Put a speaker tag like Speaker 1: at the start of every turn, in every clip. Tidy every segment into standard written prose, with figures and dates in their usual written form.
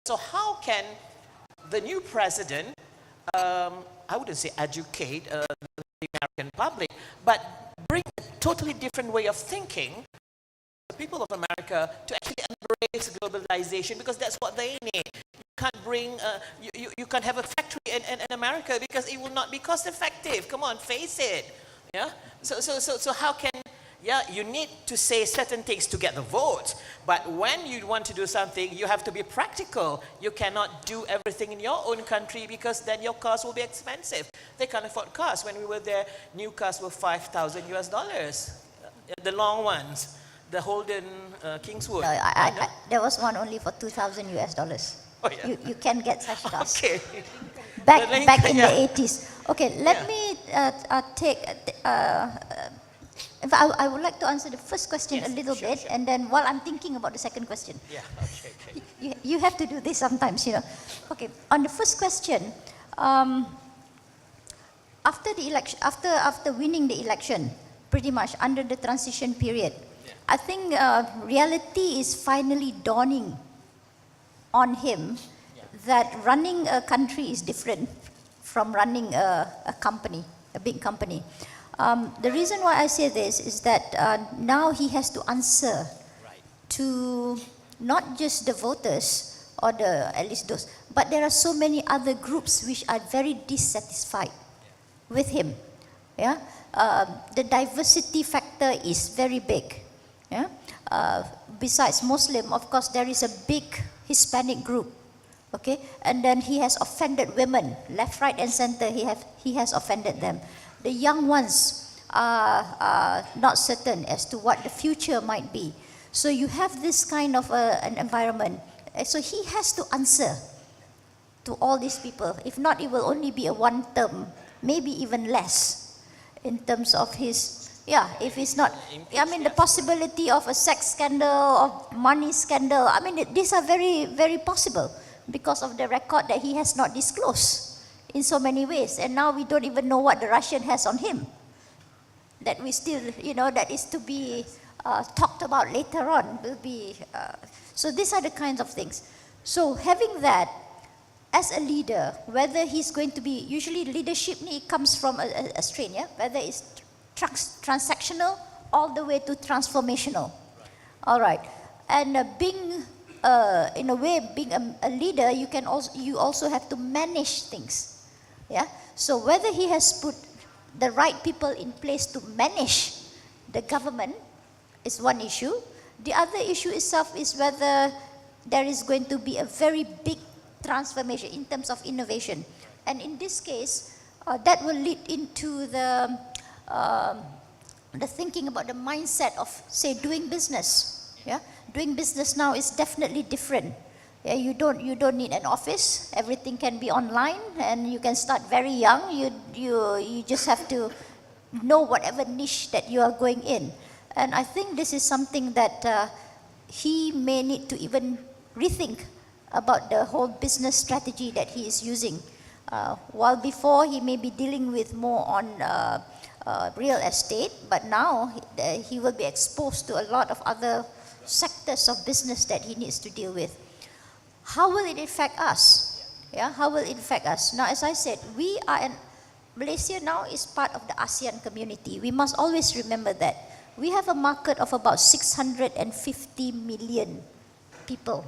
Speaker 1: So how can the new president, I wouldn't say educate the American public, but bring a totally different way of thinking to the people of America to actually embrace globalization, because that's what they need. You can't bring, you can't have a factory in America because it will not be cost effective. Come on, face it. Yeah. So how can, yeah, you need to say certain things to get the vote, but when you want to do something, you have to be practical. You cannot do everything in your own country because then your cars will be expensive. They can't afford cars. When we were there, new cars were $5,000 US, the long ones, the Holden Kingswood.
Speaker 2: No, there was one only for $2,000 US.
Speaker 1: Oh, yeah.
Speaker 2: You can get such cars.
Speaker 1: Okay.
Speaker 2: Back in the 80s. Okay, let me take. I would like to answer the first question a little bit, sure. And then while I'm thinking about the second question.
Speaker 1: Yeah. Okay.
Speaker 2: You have to do this sometimes, you know. Okay. On the first question, after the election, after winning the election, pretty much under the transition period, I think reality is finally dawning on him that running a country is different from running a company, a big company. The reason why I say this is that now he has to answer to not just the voters or at least those, but there are so many other groups which are very dissatisfied with him. Yeah, the diversity factor is very big. Yeah, besides Muslim, of course, there is a big Hispanic group. Okay, and then he has offended women, left, right, and center. He has offended them. The young ones are not certain as to what the future might be. So you have this kind of an environment. So he has to answer to all these people. If not, it will only be a one term, maybe even less, in terms of his. Yeah, if it's not, I mean, the possibility of a sex scandal, of money scandal, I mean, these are very, very possible because of the record that he has not disclosed in so many ways. And now we don't even know what the Russian has on him. That we still, you know, that is to be talked about later on. Will be, so these are the kinds of things. So having that, as a leader, whether he's going to be, usually leadership comes from a strain, yeah? Whether it's transactional all the way to transformational. All right. And being, in a way, being a leader, you also have to manage things. Yeah. So whether he has put the right people in place to manage the government is one issue. The other issue itself is whether there is going to be a very big transformation in terms of innovation. And in this case, that will lead into the thinking about the mindset of, say, doing business. Yeah, doing business now is definitely different. Yeah, you don't need an office. Everything can be online, and you can start very young. You just have to know whatever niche that you are going in. And I think this is something that he may need to even rethink about the whole business strategy that he is using. While before he may be dealing with more on real estate, but now he will be exposed to a lot of other sectors of business that he needs to deal with. How will it affect us? Yeah, how will it affect us? Now, as I said, Malaysia now is part of the ASEAN community. We must always remember that. We have a market of about 650 million people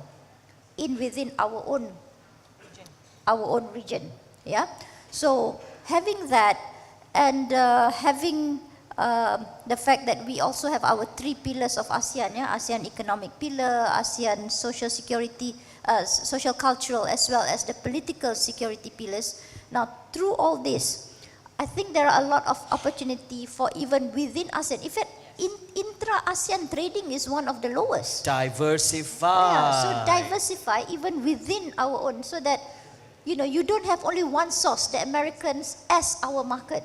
Speaker 2: within our own region. Yeah. So having that, and having the fact that we also have our 3 pillars of ASEAN, yeah? ASEAN economic pillar, ASEAN social security, social cultural, as well as the political security pillars. Now, through all this, I think there are a lot of opportunity for even within ASEAN. In fact, intra-ASEAN trading is one of the lowest.
Speaker 1: Diversify.
Speaker 2: Yeah, so diversify even within our own, so that, you know, you don't have only one source, the Americans, as our market.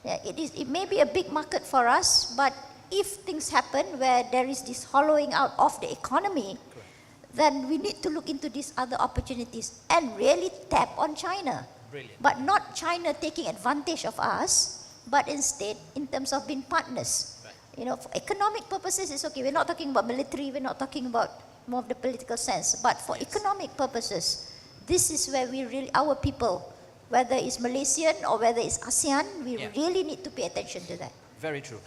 Speaker 2: Yeah, it may be a big market for us, but if things happen where there is this hollowing out of the economy, then we need to look into these other opportunities and really tap on China.
Speaker 1: Brilliant.
Speaker 2: But not China taking advantage of us, but instead in terms of being partners. Right. You know, for economic purposes, it's okay. We're not talking about military, we're not talking about more of the political sense. But for economic purposes, this is where we really, our people, whether it's Malaysian or whether it's ASEAN, we really need to pay attention to that.
Speaker 1: Very true.